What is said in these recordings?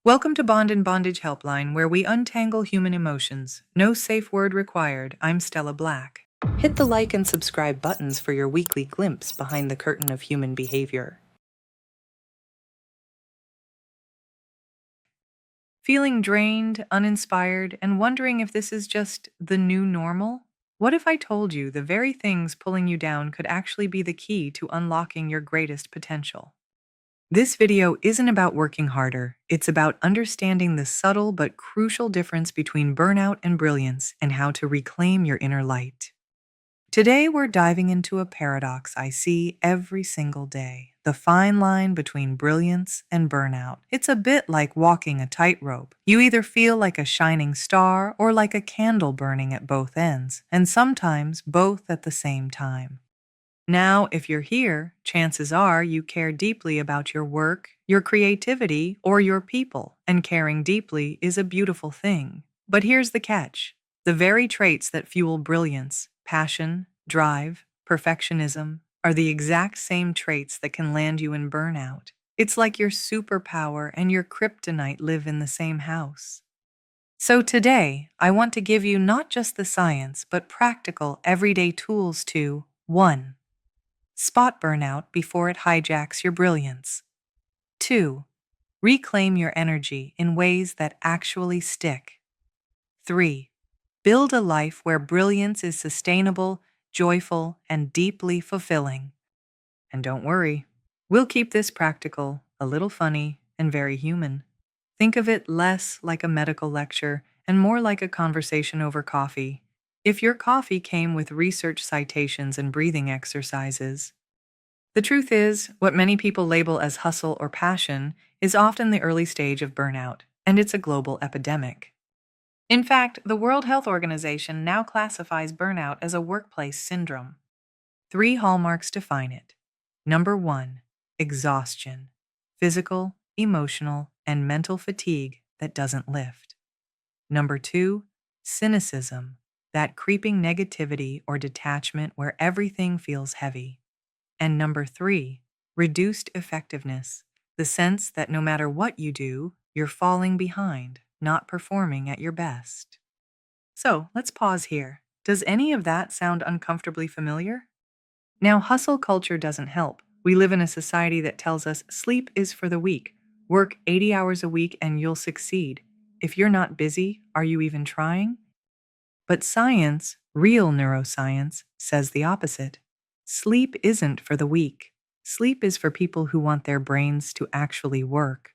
Welcome to Bond and Bondage Helpline, where we untangle human emotions. No safe word required. I'm Stella Black. Hit the like and subscribe buttons for your weekly glimpse behind the curtain of human behavior. Feeling drained, uninspired, and wondering if this is just the new normal? What if I told you the very things pulling you down could actually be the key to unlocking your greatest potential? This video isn't about working harder. It's about understanding the subtle but crucial difference between burnout and brilliance and how to reclaim your inner light. Today, we're diving into a paradox I see every single day: the fine line between brilliance and burnout. It's a bit like walking a tightrope. You either feel like a shining star or like a candle burning at both ends, and sometimes both at the same time. Now, if you're here, chances are you care deeply about your work, your creativity, or your people, and caring deeply is a beautiful thing. But here's the catch: the very traits that fuel brilliance, passion, drive, perfectionism, are the exact same traits that can land you in burnout. It's like your superpower and your kryptonite live in the same house. So today, I want to give you not just the science, but practical, everyday tools to 1. Spot burnout before it hijacks your brilliance. 2. Reclaim your energy in ways that actually stick. 3. Build a life where brilliance is sustainable, joyful, and deeply fulfilling. And don't worry, we'll keep this practical, a little funny, and very human. Think of it less like a medical lecture and more like a conversation over coffee. If your coffee came with research citations and breathing exercises. The truth is, what many people label as hustle or passion is often the early stage of burnout, and it's a global epidemic. In fact, the World Health Organization now classifies burnout as a workplace syndrome. 3 hallmarks define it. Number 1, exhaustion: physical, emotional, and mental fatigue that doesn't lift. Number 2, cynicism: that creeping negativity or detachment where everything feels heavy. And number 3, reduced effectiveness: the sense that no matter what you do, you're falling behind, not performing at your best. So let's pause here. Does any of that sound uncomfortably familiar? Now, hustle culture doesn't help. We live in a society that tells us sleep is for the weak. Work 80 hours a week and you'll succeed. If you're not busy, are you even trying? But science, real neuroscience, says the opposite. Sleep isn't for the weak. Sleep is for people who want their brains to actually work.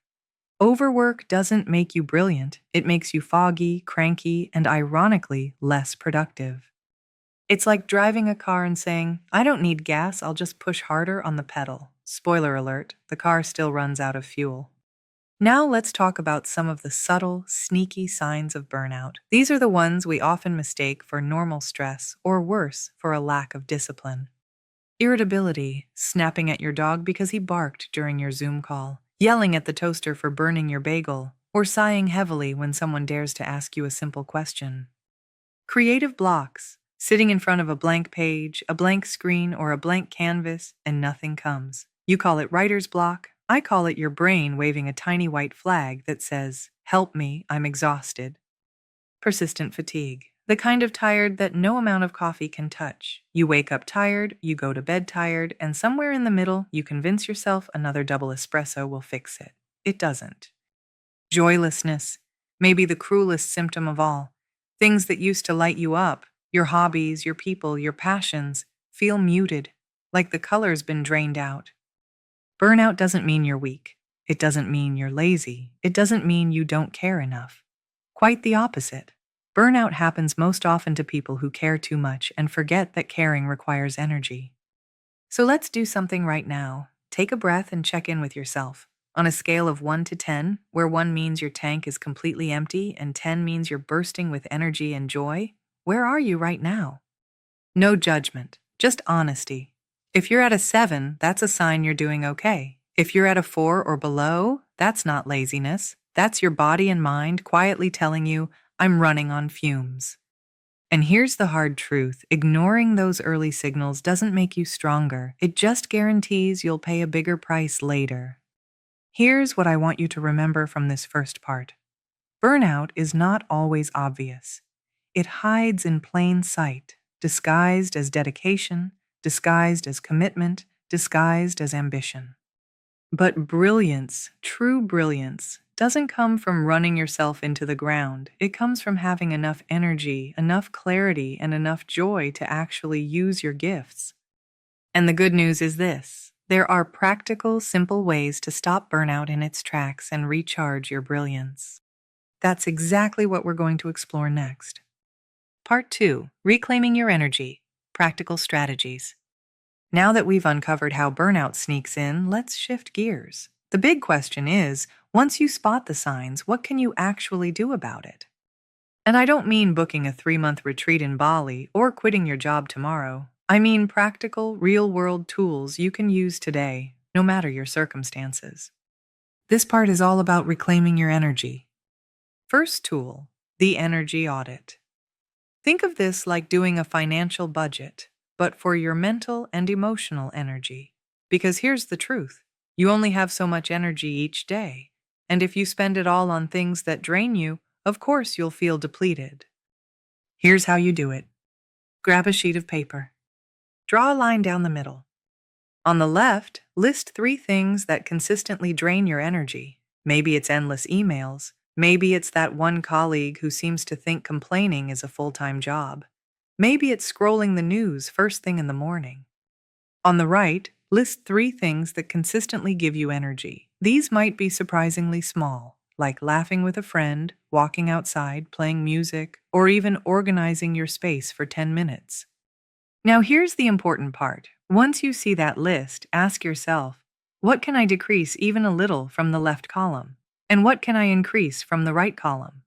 Overwork doesn't make you brilliant. It makes you foggy, cranky, and ironically less productive. It's like driving a car and saying, "I don't need gas, I'll just push harder on the pedal." Spoiler alert, the car still runs out of fuel. Now let's talk about some of the subtle, sneaky signs of burnout. These are the ones we often mistake for normal stress, or worse, for a lack of discipline. Irritability: snapping at your dog because he barked during your Zoom call, yelling at the toaster for burning your bagel, or sighing heavily when someone dares to ask you a simple question. Creative blocks: sitting in front of a blank page, a blank screen, or a blank canvas, and nothing comes. You call it writer's block. I call it your brain waving a tiny white flag that says, "Help me, I'm exhausted." Persistent fatigue: the kind of tired that no amount of coffee can touch. You wake up tired, you go to bed tired, and somewhere in the middle, you convince yourself another double espresso will fix it. It doesn't. Joylessness: maybe the cruelest symptom of all. Things that used to light you up, your hobbies, your people, your passions, feel muted, like the color's been drained out. Burnout doesn't mean you're weak. It doesn't mean you're lazy. It doesn't mean you don't care enough. Quite the opposite. Burnout happens most often to people who care too much and forget that caring requires energy. So let's do something right now. Take a breath and check in with yourself. On a scale of 1 to 10, where 1 means your tank is completely empty and 10 means you're bursting with energy and joy, where are you right now? No judgment, just honesty. If you're at a 7, that's a sign you're doing okay. If you're at a 4 or below, that's not laziness. That's your body and mind quietly telling you, "I'm running on fumes." And here's the hard truth: ignoring those early signals doesn't make you stronger. It just guarantees you'll pay a bigger price later. Here's what I want you to remember from this first part. Burnout is not always obvious. It hides in plain sight, disguised as dedication, disguised as commitment, disguised as ambition. But brilliance, true brilliance, doesn't come from running yourself into the ground. It comes from having enough energy, enough clarity, and enough joy to actually use your gifts. And the good news is this: there are practical, simple ways to stop burnout in its tracks and recharge your brilliance. That's exactly what we're going to explore next. Part 2: Reclaiming Your Energy, Practical Strategies. Now that we've uncovered how burnout sneaks in, let's shift gears. The big question is, once you spot the signs, what can you actually do about it? And I don't mean booking a 3-month retreat in Bali or quitting your job tomorrow. I mean practical, real-world tools you can use today, no matter your circumstances. This part is all about reclaiming your energy. First tool: the energy audit. Think of this like doing a financial budget, but for your mental and emotional energy. Because here's the truth: you only have so much energy each day, and if you spend it all on things that drain you, of course you'll feel depleted. Here's how you do it. Grab a sheet of paper. Draw a line down the middle. On the left, list 3 things that consistently drain your energy. Maybe it's endless emails. Maybe it's that one colleague who seems to think complaining is a full-time job. Maybe it's scrolling the news first thing in the morning. On the right, list 3 things that consistently give you energy. These might be surprisingly small, like laughing with a friend, walking outside, playing music, or even organizing your space for 10 minutes. Now here's the important part. Once you see that list, ask yourself, what can I decrease even a little from the left column? And what can I increase from the right column?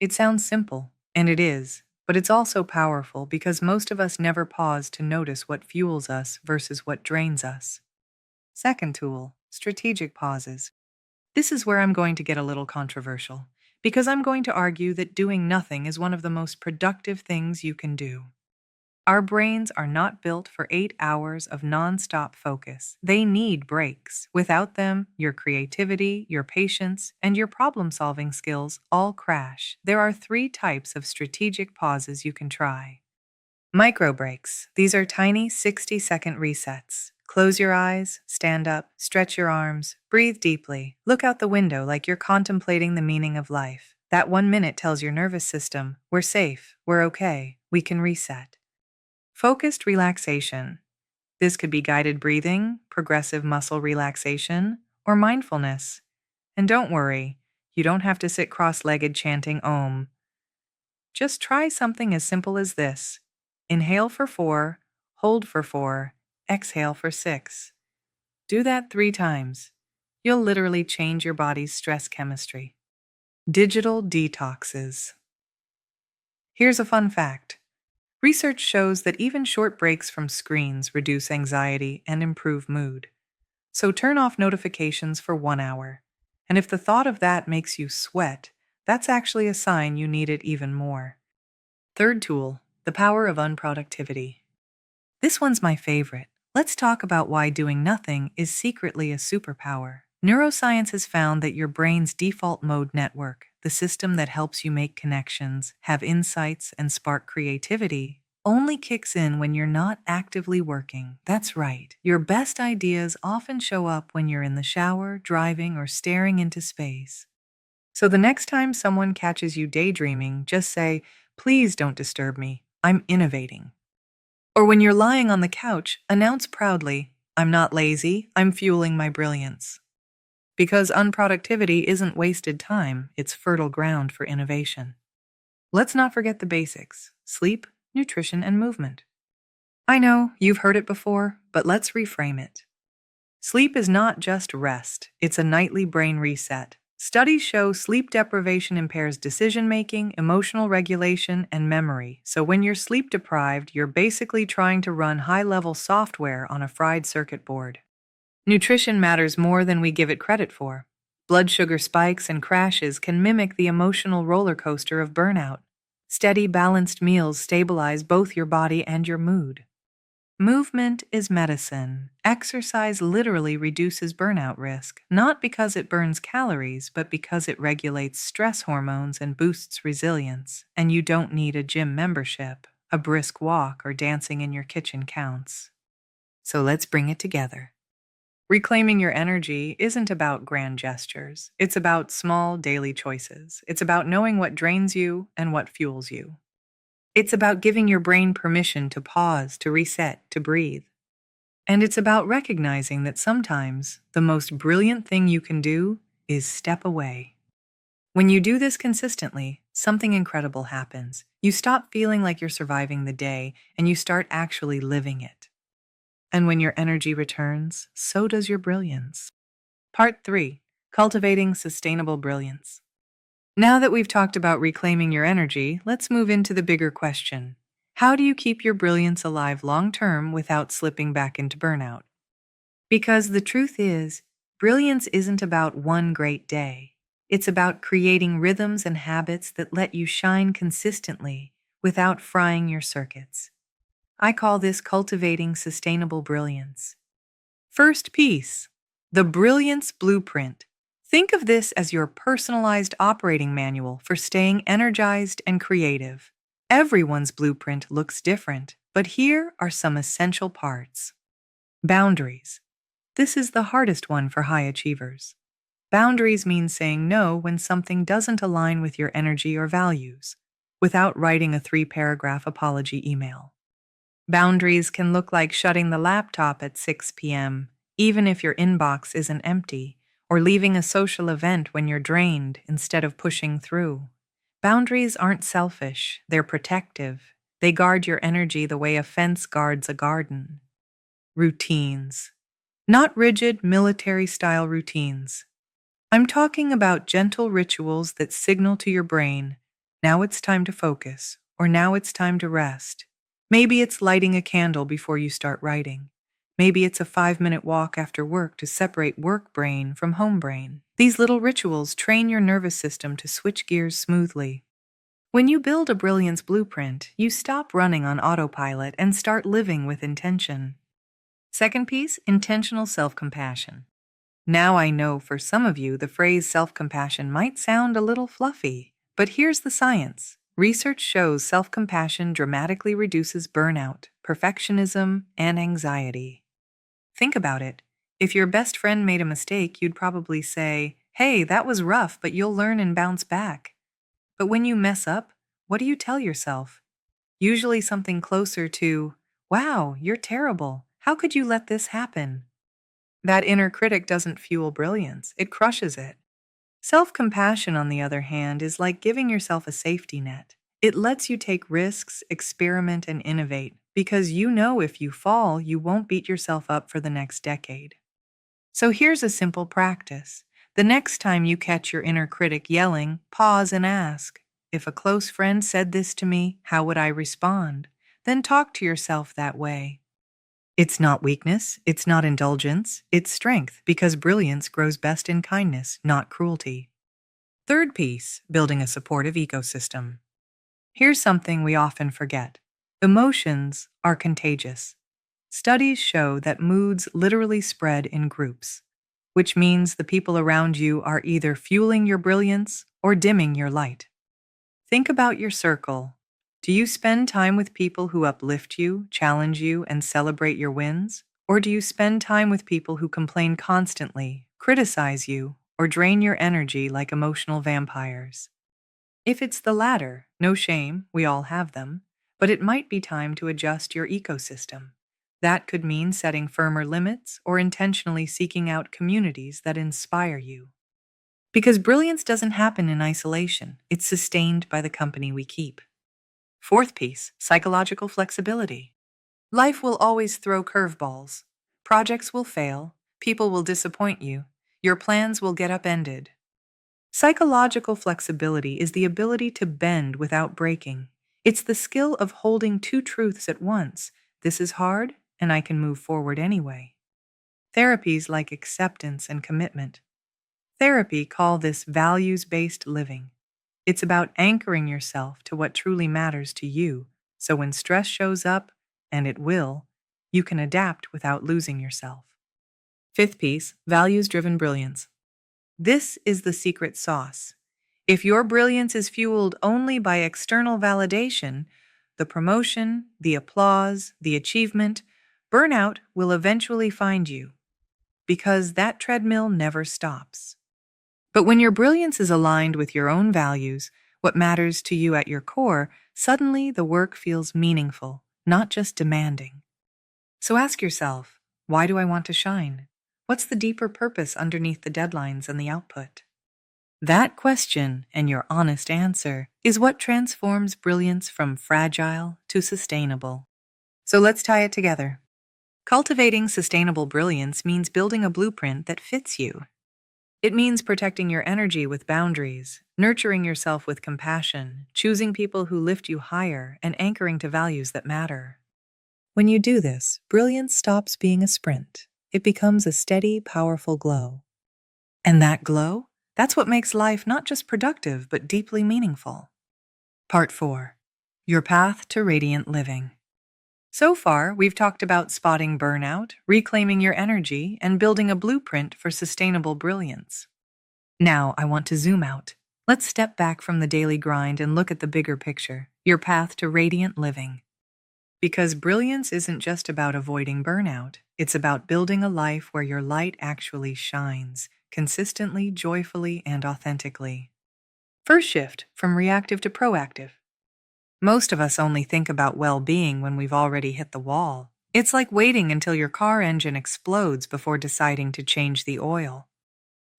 It sounds simple, and it is, but it's also powerful because most of us never pause to notice what fuels us versus what drains us. Second tool: strategic pauses. This is where I'm going to get a little controversial, because I'm going to argue that doing nothing is one of the most productive things you can do. Our brains are not built for 8 hours of nonstop focus. They need breaks. Without them, your creativity, your patience, and your problem-solving skills all crash. There are 3 types of strategic pauses you can try. Micro breaks. These are tiny 60-second resets. Close your eyes, stand up, stretch your arms, breathe deeply, look out the window like you're contemplating the meaning of life. That 1 minute tells your nervous system, we're safe, we're okay, we can reset. Focused relaxation. This could be guided breathing, progressive muscle relaxation, or mindfulness. And don't worry, you don't have to sit cross-legged chanting Om. Just try something as simple as this. Inhale for 4, hold for 4, exhale for 6. Do that 3 times. You'll literally change your body's stress chemistry. Digital detoxes. Here's a fun fact. Research shows that even short breaks from screens reduce anxiety and improve mood. So turn off notifications for 1 hour. And if the thought of that makes you sweat, that's actually a sign you need it even more. Third tool: the power of unproductivity. This one's my favorite. Let's talk about why doing nothing is secretly a superpower. Neuroscience has found that your brain's default mode network, the system that helps you make connections, have insights, and spark creativity, only kicks in when you're not actively working. That's right. Your best ideas often show up when you're in the shower, driving, or staring into space. So the next time someone catches you daydreaming, just say, "Please don't disturb me. I'm innovating." Or when you're lying on the couch, announce proudly, "I'm not lazy. I'm fueling my brilliance." Because unproductivity isn't wasted time, it's fertile ground for innovation. Let's not forget the basics: sleep, nutrition, and movement. I know, you've heard it before, but let's reframe it. Sleep is not just rest, it's a nightly brain reset. Studies show sleep deprivation impairs decision-making, emotional regulation, and memory. So when you're sleep deprived, you're basically trying to run high-level software on a fried circuit board. Nutrition matters more than we give it credit for. Blood sugar spikes and crashes can mimic the emotional roller coaster of burnout. Steady, balanced meals stabilize both your body and your mood. Movement is medicine. Exercise literally reduces burnout risk, not because it burns calories, but because it regulates stress hormones and boosts resilience. And you don't need a gym membership. A brisk walk or dancing in your kitchen counts. So let's bring it together. Reclaiming your energy isn't about grand gestures. It's about small daily choices. It's about knowing what drains you and what fuels you. It's about giving your brain permission to pause, to reset, to breathe. And it's about recognizing that sometimes the most brilliant thing you can do is step away. When you do this consistently, something incredible happens. You stop feeling like you're surviving the day and you start actually living it. And when your energy returns, so does your brilliance. Part 3: Cultivating Sustainable Brilliance. Now that we've talked about reclaiming your energy, let's move into the bigger question. How do you keep your brilliance alive long term without slipping back into burnout? Because the truth is, brilliance isn't about one great day. It's about creating rhythms and habits that let you shine consistently without frying your circuits. I call this cultivating sustainable brilliance. First piece, the Brilliance Blueprint. Think of this as your personalized operating manual for staying energized and creative. Everyone's blueprint looks different, but here are some essential parts. Boundaries. This is the hardest one for high achievers. Boundaries mean saying no when something doesn't align with your energy or values, without writing a 3-paragraph apology email. Boundaries can look like shutting the laptop at 6 p.m., even if your inbox isn't empty, or leaving a social event when you're drained instead of pushing through. Boundaries aren't selfish, they're protective. They guard your energy the way a fence guards a garden. Routines. Not rigid military-style routines. I'm talking about gentle rituals that signal to your brain, now it's time to focus, or now it's time to rest. Maybe it's lighting a candle before you start writing. Maybe it's a 5-minute walk after work to separate work brain from home brain. These little rituals train your nervous system to switch gears smoothly. When you build a brilliance blueprint, you stop running on autopilot and start living with intention. Second piece, intentional self-compassion. Now I know for some of you the phrase self-compassion might sound a little fluffy, but here's the science. Research shows self-compassion dramatically reduces burnout, perfectionism, and anxiety. Think about it. If your best friend made a mistake, you'd probably say, "Hey, that was rough, but you'll learn and bounce back." But when you mess up, what do you tell yourself? Usually something closer to, "Wow, you're terrible. How could you let this happen?" That inner critic doesn't fuel brilliance, it crushes it. Self-compassion, on the other hand, is like giving yourself a safety net. It lets you take risks, experiment, and innovate, because you know if you fall, you won't beat yourself up for the next decade. So here's a simple practice. The next time you catch your inner critic yelling, pause and ask, "If a close friend said this to me, how would I respond?" Then talk to yourself that way. It's not weakness, it's not indulgence, it's strength, because brilliance grows best in kindness, not cruelty. Third piece, building a supportive ecosystem. Here's something we often forget. Emotions are contagious. Studies show that moods literally spread in groups, which means the people around you are either fueling your brilliance or dimming your light. Think about your circle. Do you spend time with people who uplift you, challenge you, and celebrate your wins? Or do you spend time with people who complain constantly, criticize you, or drain your energy like emotional vampires? If it's the latter, no shame, we all have them, but it might be time to adjust your ecosystem. That could mean setting firmer limits or intentionally seeking out communities that inspire you. Because brilliance doesn't happen in isolation, it's sustained by the company we keep. Fourth piece, psychological flexibility. Life will always throw curveballs. Projects will fail, people will disappoint you, your plans will get upended. Psychological flexibility is the ability to bend without breaking. It's the skill of holding two truths at once. This is hard, and I can move forward anyway. Therapies like acceptance and commitment. Therapy call this values-based living. It's about anchoring yourself to what truly matters to you, so when stress shows up, and it will, You can adapt without losing yourself. Fifth piece, values-driven brilliance. This is the secret sauce. If your brilliance is fueled only by external validation, the promotion, the applause, the achievement, burnout will eventually find you because that treadmill never stops. But when your brilliance is aligned with your own values, what matters to you at your core, suddenly the work feels meaningful, not just demanding. So ask yourself, why do I want to shine? What's the deeper purpose underneath the deadlines and the output? That question and your honest answer is what transforms brilliance from fragile to sustainable. So let's tie it together. Cultivating sustainable brilliance means building a blueprint that fits you. It means protecting your energy with boundaries, nurturing yourself with compassion, choosing people who lift you higher, and anchoring to values that matter. When you do this, brilliance stops being a sprint. It becomes a steady, powerful glow. And that glow? That's what makes life not just productive, but deeply meaningful. Part 4. Your path to radiant living. So far, we've talked about spotting burnout, reclaiming your energy, and building a blueprint for sustainable brilliance. Now, I want to zoom out. Let's step back from the daily grind and look at the bigger picture, your path to radiant living. Because brilliance isn't just about avoiding burnout, it's about building a life where your light actually shines, consistently, joyfully, and authentically. First shift from reactive to proactive. Most of us only think about well-being when we've already hit the wall. It's like waiting until your car engine explodes before deciding to change the oil.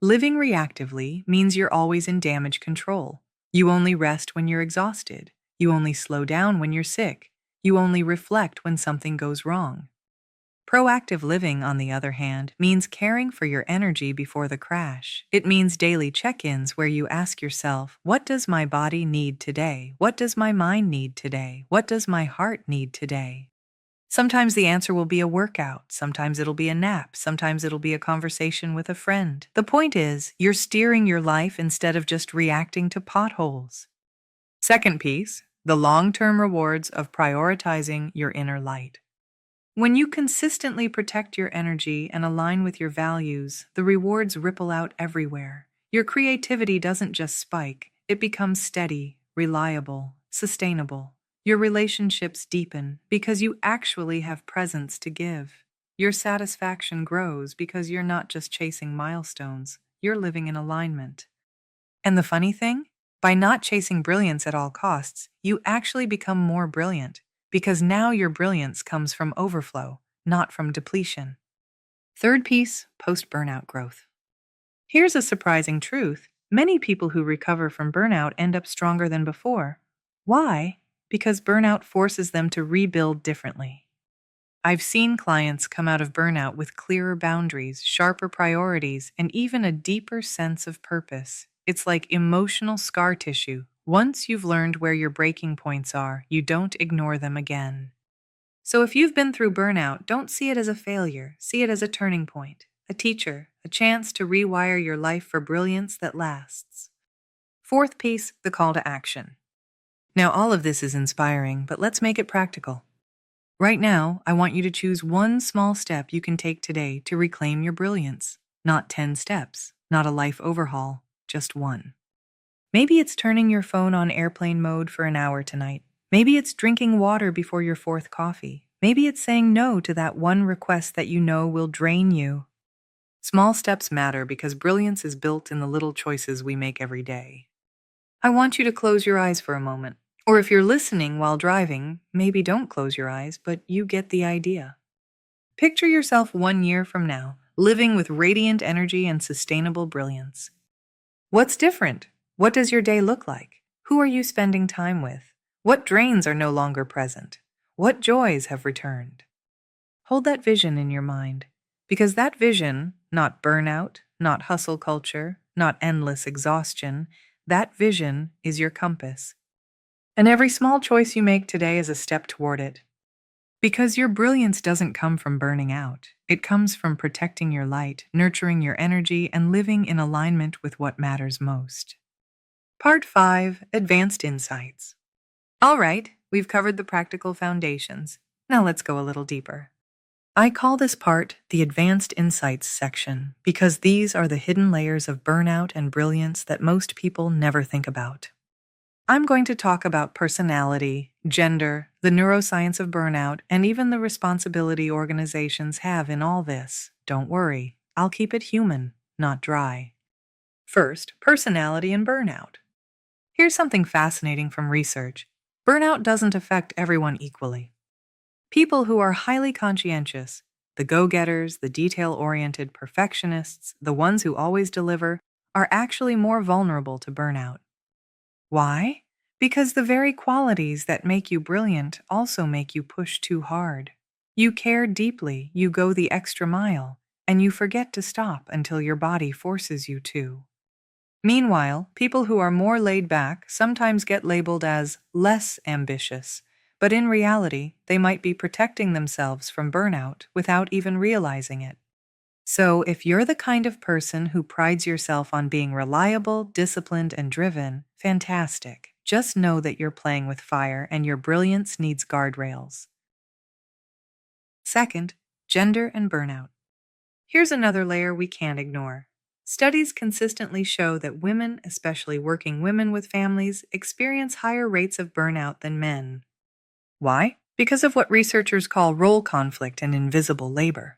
Living reactively means you're always in damage control. You only rest when you're exhausted. You only slow down when you're sick. You only reflect when something goes wrong. Proactive living, on the other hand, means caring for your energy before the crash. It means daily check-ins where you ask yourself, what does my body need today? What does my mind need today? What does my heart need today? Sometimes the answer will be a workout. Sometimes it'll be a nap. Sometimes it'll be a conversation with a friend. The point is, you're steering your life instead of just reacting to potholes. Second piece, the long-term rewards of prioritizing your inner light. When you consistently protect your energy and align with your values, the rewards ripple out everywhere. Your creativity doesn't just spike, it becomes steady, reliable, sustainable. Your relationships deepen because you actually have presence to give. Your satisfaction grows because you're not just chasing milestones, you're living in alignment. And the funny thing? By not chasing brilliance at all costs, you actually become more brilliant. Because now your brilliance comes from overflow, not from depletion. Third piece, post-burnout growth. Here's a surprising truth. Many people who recover from burnout end up stronger than before. Why? Because burnout forces them to rebuild differently. I've seen clients come out of burnout with clearer boundaries, sharper priorities, and even a deeper sense of purpose. It's like emotional scar tissue. Once you've learned where your breaking points are, you don't ignore them again. So if you've been through burnout, don't see it as a failure. See it as a turning point, a teacher, a chance to rewire your life for brilliance that lasts. Fourth piece, the call to action. Now, all of this is inspiring, but let's make it practical. Right now, I want you to choose one small step you can take today to reclaim your brilliance. Not 10 steps, not a life overhaul, just one. Maybe it's turning your phone on airplane mode for an hour tonight. Maybe it's drinking water before your fourth coffee. Maybe it's saying no to that one request that you know will drain you. Small steps matter because brilliance is built in the little choices we make every day. I want you to close your eyes for a moment. Or if you're listening while driving, maybe don't close your eyes, but you get the idea. Picture yourself 1 year from now, living with radiant energy and sustainable brilliance. What's different? What does your day look like? Who are you spending time with? What drains are no longer present? What joys have returned? Hold that vision in your mind, because that vision, not burnout, not hustle culture, not endless exhaustion, that vision is your compass. And every small choice you make today is a step toward it. Because your brilliance doesn't come from burning out. It comes from protecting your light, nurturing your energy, and living in alignment with what matters most. Part 5, Advanced Insights. All right, we've covered the practical foundations. Now let's go a little deeper. I call this part the Advanced Insights section because these are the hidden layers of burnout and brilliance that most people never think about. I'm going to talk about personality, gender, the neuroscience of burnout, and even the responsibility organizations have in all this. Don't worry, I'll keep it human, not dry. First, personality and burnout. Here's something fascinating from research. Burnout doesn't affect everyone equally. People who are highly conscientious, the go-getters, the detail-oriented perfectionists, the ones who always deliver, are actually more vulnerable to burnout. Why? Because the very qualities that make you brilliant also make you push too hard. You care deeply, you go the extra mile, and you forget to stop until your body forces you to. Meanwhile, people who are more laid back sometimes get labeled as less ambitious, but in reality, they might be protecting themselves from burnout without even realizing it. So, if you're the kind of person who prides yourself on being reliable, disciplined, and driven, fantastic. Just know that you're playing with fire and your brilliance needs guardrails. Second, gender and burnout. Here's another layer we can't ignore. Studies consistently show that women, especially working women with families, experience higher rates of burnout than men. Why? Because of what researchers call role conflict and invisible labor.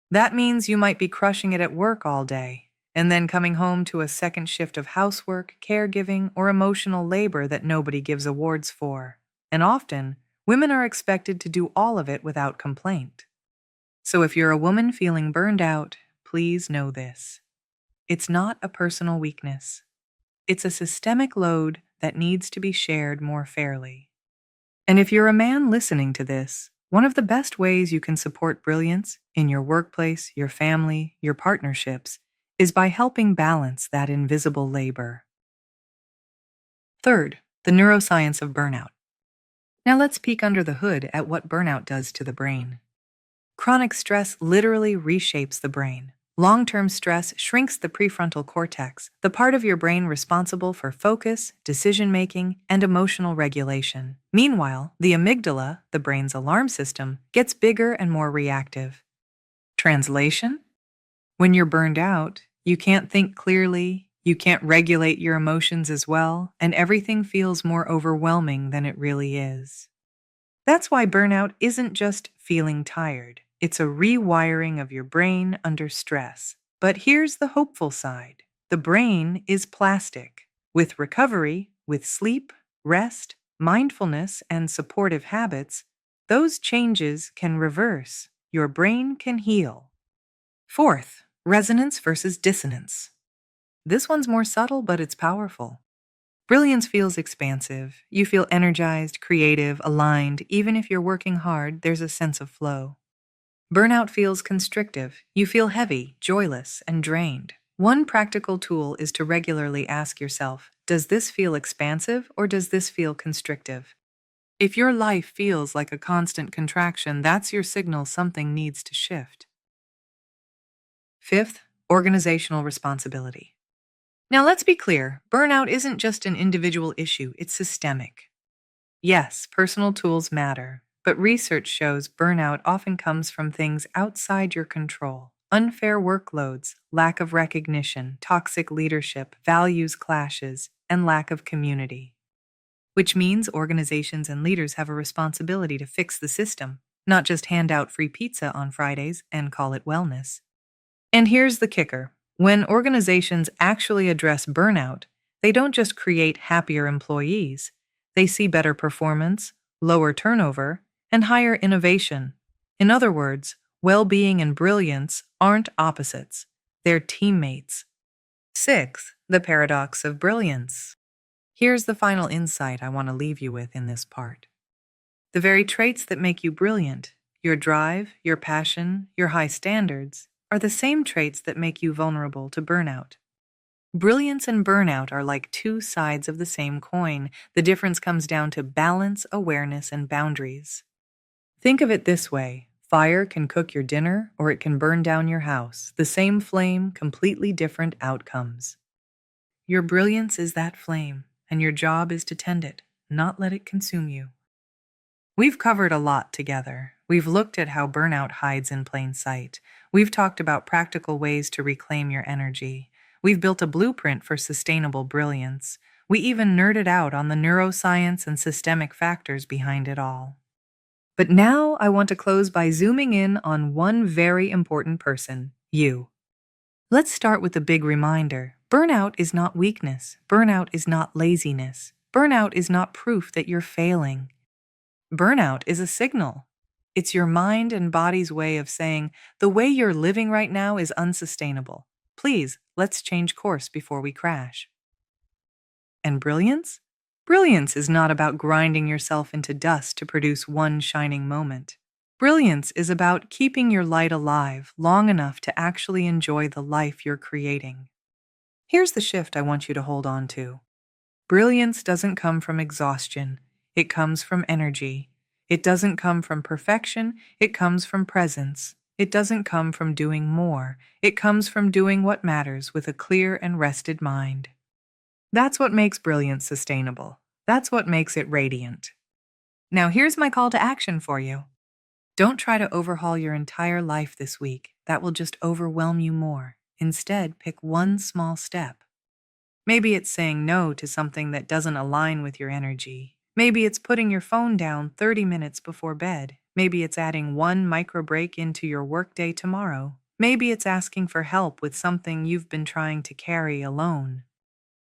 That means you might be crushing it at work all day, and then coming home to a second shift of housework, caregiving, or emotional labor that nobody gives awards for. And often, women are expected to do all of it without complaint. So if you're a woman feeling burned out, please know this. It's not a personal weakness. It's a systemic load that needs to be shared more fairly. And if you're a man listening to this, one of the best ways you can support brilliance in your workplace, your family, your partnerships is by helping balance that invisible labor. Third, the neuroscience of burnout. Now let's peek under the hood at what burnout does to the brain. Chronic stress literally reshapes the brain. Long-term stress shrinks the prefrontal cortex, the part of your brain responsible for focus, decision-making, and emotional regulation. Meanwhile, the amygdala, the brain's alarm system, gets bigger and more reactive. Translation? When you're burned out, you can't think clearly, you can't regulate your emotions as well, and everything feels more overwhelming than it really is. That's why burnout isn't just feeling tired. It's a rewiring of your brain under stress. But here's the hopeful side. The brain is plastic. With recovery, with sleep, rest, mindfulness, and supportive habits, those changes can reverse. Your brain can heal. Fourth, resonance versus dissonance. This one's more subtle, but it's powerful. Brilliance feels expansive. You feel energized, creative, aligned. Even if you're working hard, there's a sense of flow. Burnout feels constrictive. You feel heavy, joyless, and drained. One practical tool is to regularly ask yourself, does this feel expansive or does this feel constrictive? If your life feels like a constant contraction, that's your signal something needs to shift. Fifth, organizational responsibility. Now let's be clear, burnout isn't just an individual issue, it's systemic. Yes, personal tools matter, but research shows burnout often comes from things outside your control. Unfair workloads, lack of recognition, toxic leadership, values clashes, and lack of community. Which means organizations and leaders have a responsibility to fix the system, not just hand out free pizza on Fridays and call it wellness. And here's the kicker. When organizations actually address burnout, they don't just create happier employees. They see better performance, lower turnover, and higher innovation. In other words, well-being and brilliance aren't opposites. They're teammates. Sixth, the paradox of brilliance. Here's the final insight I want to leave you with in this part. The very traits that make you brilliant, your drive, your passion, your high standards, are the same traits that make you vulnerable to burnout. Brilliance and burnout are like two sides of the same coin. The difference comes down to balance, awareness, and boundaries. Think of it this way. Fire can cook your dinner or it can burn down your house. The same flame, completely different outcomes. Your brilliance is that flame, and your job is to tend it, not let it consume you. We've covered a lot together. We've looked at how burnout hides in plain sight. We've talked about practical ways to reclaim your energy. We've built a blueprint for sustainable brilliance. We even nerded out on the neuroscience and systemic factors behind it all. But now I want to close by zooming in on one very important person, you. Let's start with the big reminder. Burnout is not weakness. Burnout is not laziness. Burnout is not proof that you're failing. Burnout is a signal. It's your mind and body's way of saying, the way you're living right now is unsustainable. Please, let's change course before we crash. And brilliance? Brilliance is not about grinding yourself into dust to produce one shining moment. Brilliance is about keeping your light alive long enough to actually enjoy the life you're creating. Here's the shift I want you to hold on to. Brilliance doesn't come from exhaustion. It comes from energy. It doesn't come from perfection. It comes from presence. It doesn't come from doing more. It comes from doing what matters with a clear and rested mind. That's what makes brilliance sustainable. That's what makes it radiant. Now here's my call to action for you. Don't try to overhaul your entire life this week. That will just overwhelm you more. Instead, pick one small step. Maybe it's saying no to something that doesn't align with your energy. Maybe it's putting your phone down 30 minutes before bed. Maybe it's adding one micro break into your workday tomorrow. Maybe it's asking for help with something you've been trying to carry alone.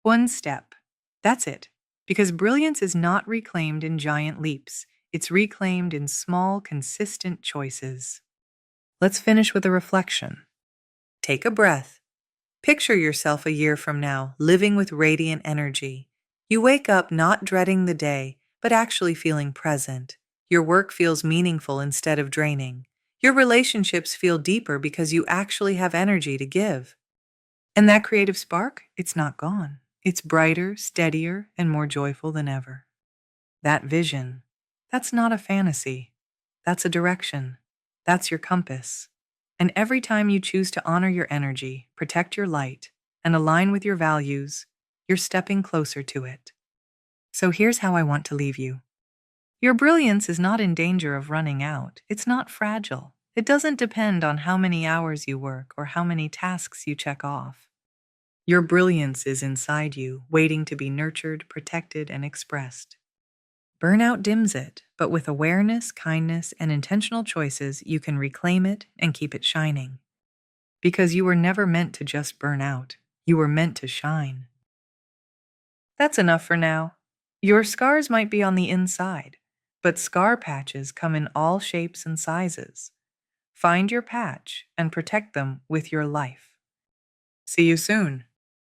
One step. That's it. Because brilliance is not reclaimed in giant leaps. It's reclaimed in small, consistent choices. Let's finish with a reflection. Take a breath. Picture yourself a year from now, living with radiant energy. You wake up not dreading the day, but actually feeling present. Your work feels meaningful instead of draining. Your relationships feel deeper because you actually have energy to give. And that creative spark, it's not gone. It's brighter, steadier, and more joyful than ever. That vision, that's not a fantasy. That's a direction. That's your compass. And every time you choose to honor your energy, protect your light, and align with your values, you're stepping closer to it. So here's how I want to leave you. Your brilliance is not in danger of running out. It's not fragile. It doesn't depend on how many hours you work or how many tasks you check off. Your brilliance is inside you, waiting to be nurtured, protected, and expressed. Burnout dims it, but with awareness, kindness, and intentional choices, you can reclaim it and keep it shining. Because you were never meant to just burn out. You were meant to shine. That's enough for now. Your scars might be on the inside, but scar patches come in all shapes and sizes. Find your patch and protect them with your life. See you soon.